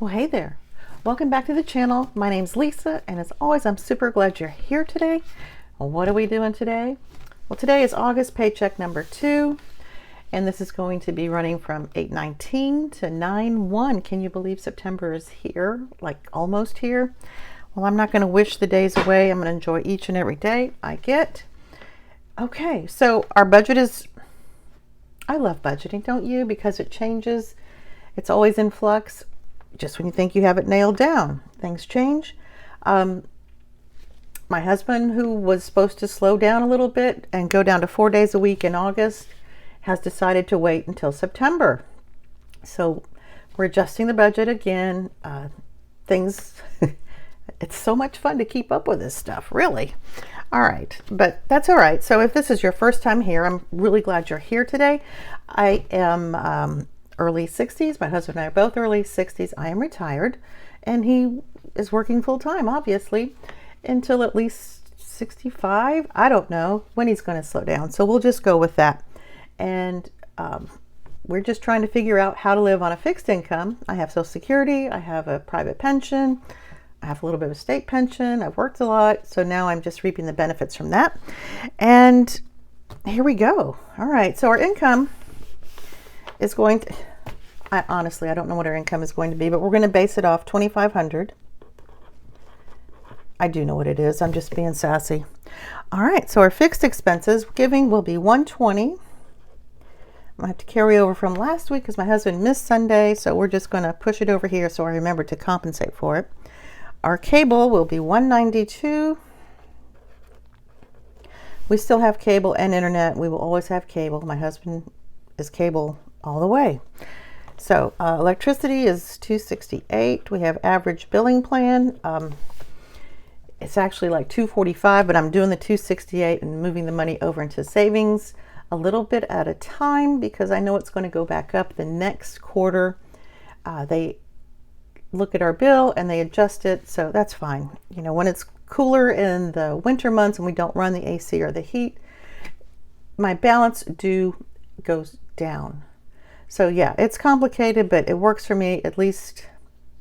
Well, hey there. Welcome back to the channel. My name's Lisa, and as always, I'm super glad you're here today. Well, what are we doing today? Well, today is August paycheck number 2, and this is going to be running from 8/19 to 9/1. Can you believe September is here? Like almost here? Well, I'm not going to wish the days away. I'm going to enjoy each and every day I get. Okay, so our budget is, I love budgeting, don't you? Because it changes. It's always in flux. Just when you think you have it nailed down, things change. My husband, who was supposed to slow down a little bit and go down to 4 days a week in August, has decided to wait until September. So we're adjusting the budget again. Things, it's so much fun to keep up with this stuff, really. All right, but that's all right. So if this is your first time here, I'm really glad you're here today. I am early 60s. My husband and I are both early 60s. I am retired, and he is working full time, obviously, until at least 65. I don't know when he's going to slow down, so we'll just go with that. And we're just trying to figure out how to live on a fixed income. I have Social Security. I have a private pension. I have a little bit of a state pension. I've worked a lot, so now I'm just reaping the benefits from that. And here we go. All right, so our income is going to, I don't know what our income is going to be, but we're going to base it off $2,500. I do know what it is. I'm just being sassy. All right, so our fixed expenses giving will be $120. I have to carry over from last week because my husband missed Sunday, so we're just going to push it over here so I remember to compensate for it. Our cable will be $192. We still have cable and internet. We will always have cable. My husband is cable all the way. So electricity is $268. We have average billing plan. It's actually like $245, but I'm doing the $268 and moving the money over into savings a little bit at a time because I know it's going to go back up the next quarter. They look at our bill and they adjust it, so that's fine. You know, when it's cooler in the winter months and we don't run the AC or the heat, my balance due goes down. So yeah, it's complicated, but it works for me. At least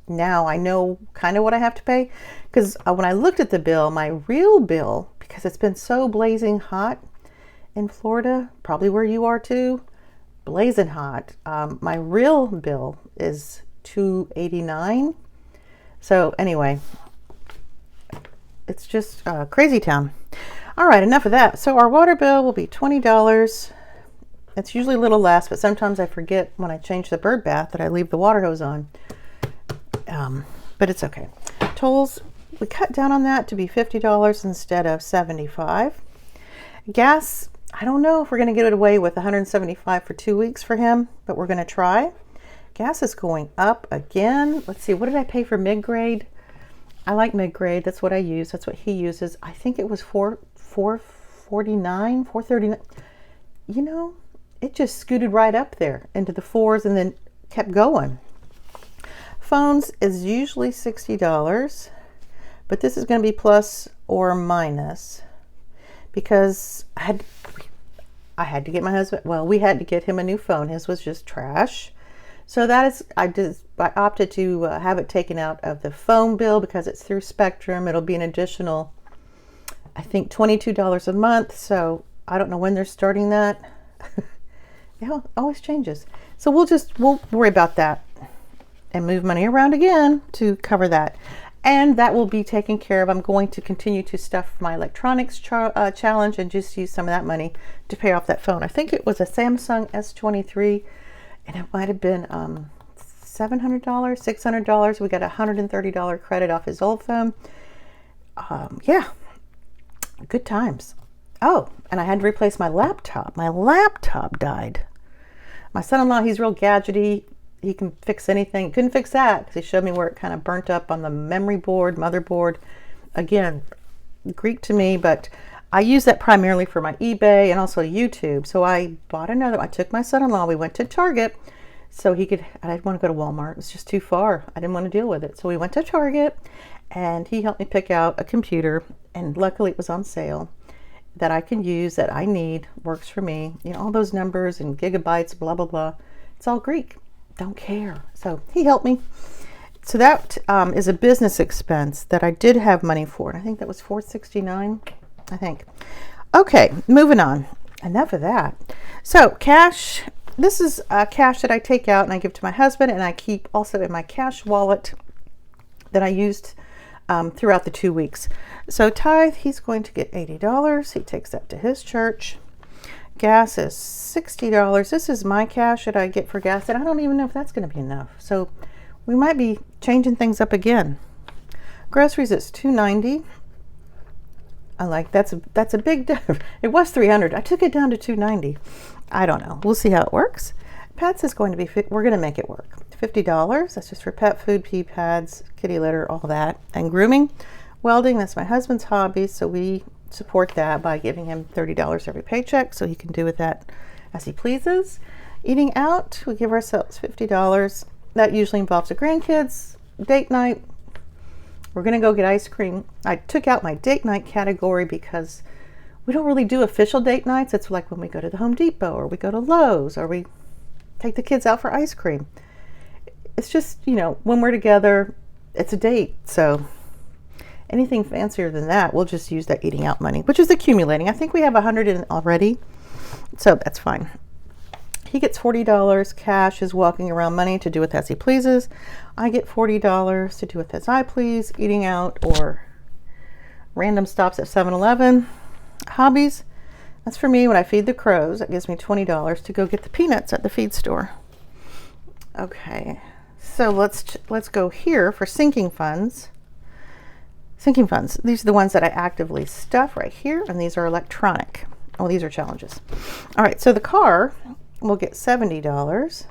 now I know kind of what I have to pay. Because when I looked at the bill, my real bill, because it's been so blazing hot in Florida, probably where you are too, blazing hot, my real bill is $289. So anyway, it's just crazy town. All right, enough of that. So our water bill will be $20. It's usually a little less, but sometimes I forget when I change the bird bath that I leave the water hose on. But it's okay. Tolls, we cut down on that to be $50 instead of $75. Gas, I don't know if we're going to get it away with $175 for 2 weeks for him, but we're going to try. Gas is going up again. Let's see, what did I pay for mid-grade? I like mid-grade. That's what I use. That's what he uses. I think it was $4.49, $4.39. You know, it just scooted right up there into the fours and then kept going. Phones is usually $60, but this is going to be plus or minus because I had to get my husband, well, we had to get him a new phone. His was just trash. So that is, I opted to have it taken out of the phone bill because it's through Spectrum. It'll be an additional, I think, $22 a month. So I don't know when they're starting that. It always changes. So we'll worry about that and move money around again to cover that. And that will be taken care of. I'm going to continue to stuff my electronics challenge and just use some of that money to pay off that phone. I think it was a Samsung S23 and it might have been $700, $600. We got a $130 credit off his old phone. Yeah, good times. Oh, and I had to replace my laptop. My laptop died. My son-in-law, he's real gadgety. He can fix anything. Couldn't fix that because he showed me where it kind of burnt up on the memory board, motherboard. Again, Greek to me, but I use that primarily for my eBay and also YouTube. So I bought another. I took my son-in-law. We went to Target so he could, I didn't want to go to Walmart. It was just too far. I didn't want to deal with it. So we went to Target and he helped me pick out a computer, and luckily it was on sale. that I can use, that I need, works for me. You know, all those numbers and gigabytes, blah, blah, blah. It's all Greek. Don't care. So he helped me. So that is a business expense that I did have money for. And I think that was $469, I think. Okay, moving on. Enough of that. So cash, this is cash that I take out and I give to my husband, and I keep also in my cash wallet that I used throughout the 2 weeks. So tithe, he's going to get $80. He takes that to his church. Gas is $60. This is my cash that I get for gas, and I don't even know if that's going to be enough. So we might be changing things up again. Groceries is $290. I like that's a big difference. It was $300. I took it down to $290. I don't know. We'll see how it works. Pets is going to be we're going to make it work. $50. That's just for pet food, pee pads, kitty litter, all that, and grooming. Welding, that's my husband's hobby, so we support that by giving him $30 every paycheck, so he can do with that as he pleases. Eating out, we give ourselves $50. That usually involves the grandkids, date night. We're going to go get ice cream. I took out my date night category because we don't really do official date nights. It's like when we go to the Home Depot or we go to Lowe's or we take the kids out for ice cream. It's just, you know, when we're together, it's a date. So anything fancier than that, we'll just use that eating out money, which is accumulating. I think we have 100 in already, so that's fine. He gets $40 cash, is walking around money to do with as he pleases. I get $40 to do with as I please, eating out or random stops at 7-Eleven. Hobbies, that's for me when I feed the crows. That gives me $20 to go get the peanuts at the feed store. Okay, so let's go here for sinking funds. Sinking funds, these are the ones that I actively stuff right here, and these are electronic. Oh, these are challenges. All right, so the car will get $70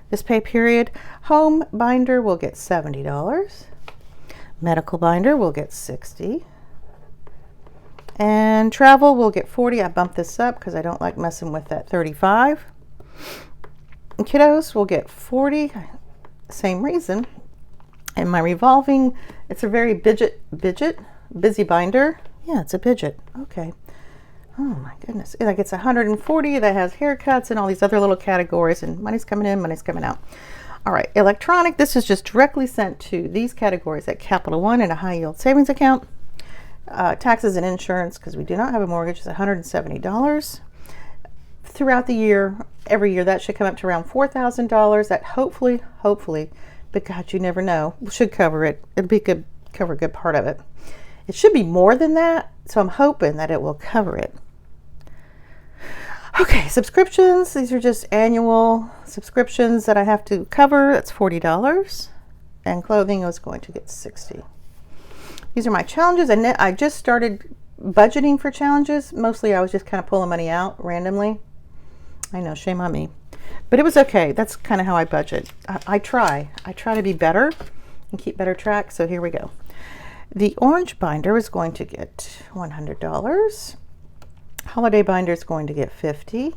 this pay period. Home binder will get $70. Medical binder will get $60. And travel will get $40. I bumped this up because I don't like messing with that $35. And kiddos will get $40. Same reason. And my revolving, it's a very busy binder. Yeah, it's a budget. Okay. Oh my goodness. Like it's 140 that has haircuts and all these other little categories, and money's coming in, money's coming out. All right, electronic, this is just directly sent to these categories at Capital One in a high yield savings account. Taxes and insurance, because we do not have a mortgage, is $170. Throughout the year, every year, that should come up to around $4,000. That hopefully, but God, you never know, should cover it. It'll be good, cover a good part of it. It should be more than that, so I'm hoping that it will cover it. Okay, subscriptions. These are just annual subscriptions that I have to cover. That's $40. And clothing is going to get $60. These are my challenges. And I just started budgeting for challenges. Mostly I was just kind of pulling money out randomly. I know, shame on me. But it was okay. That's kind of how I budget. I try to be better and keep better track. So here we go. The orange binder is going to get $100. Holiday binder is going to get $50.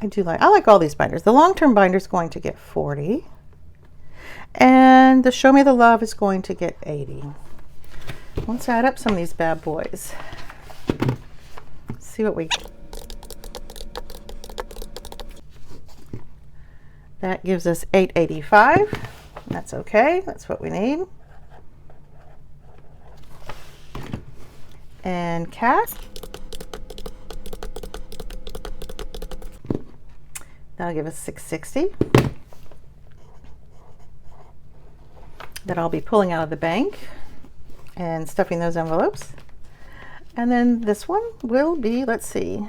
I like all these binders. The long-term binder is going to get $40. And the Show Me the Love is going to get $80. Let's add up some of these bad boys. See what we get. That gives us $885. That's okay. That's what we need. And cash. That'll give us $660. That I'll be pulling out of the bank and stuffing those envelopes. And then this one will be, let's see.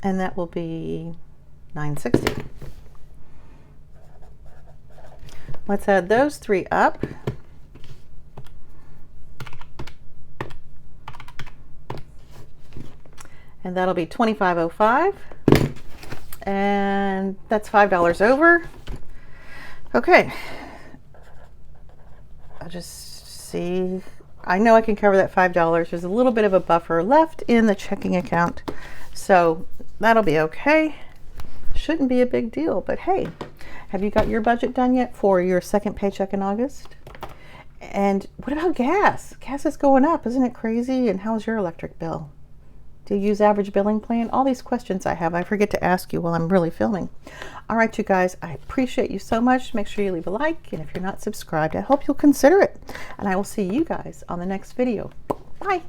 And that will be $960. Let's add those three up. And that'll be $25.05. And that's $5 over. Okay. I'll just see. I know I can cover that $5. There's a little bit of a buffer left in the checking account. So that'll be okay. Shouldn't be a big deal, but hey, have you got your budget done yet for your second paycheck in August? And what about gas? Gas is going up, isn't it crazy? And how's your electric bill? Do you use average billing plan? All these questions I have, I forget to ask you while I'm really filming. All right, you guys, I appreciate you so much. Make sure you leave a like, and if you're not subscribed, I hope you'll consider it. And I will see you guys on the next video. Bye.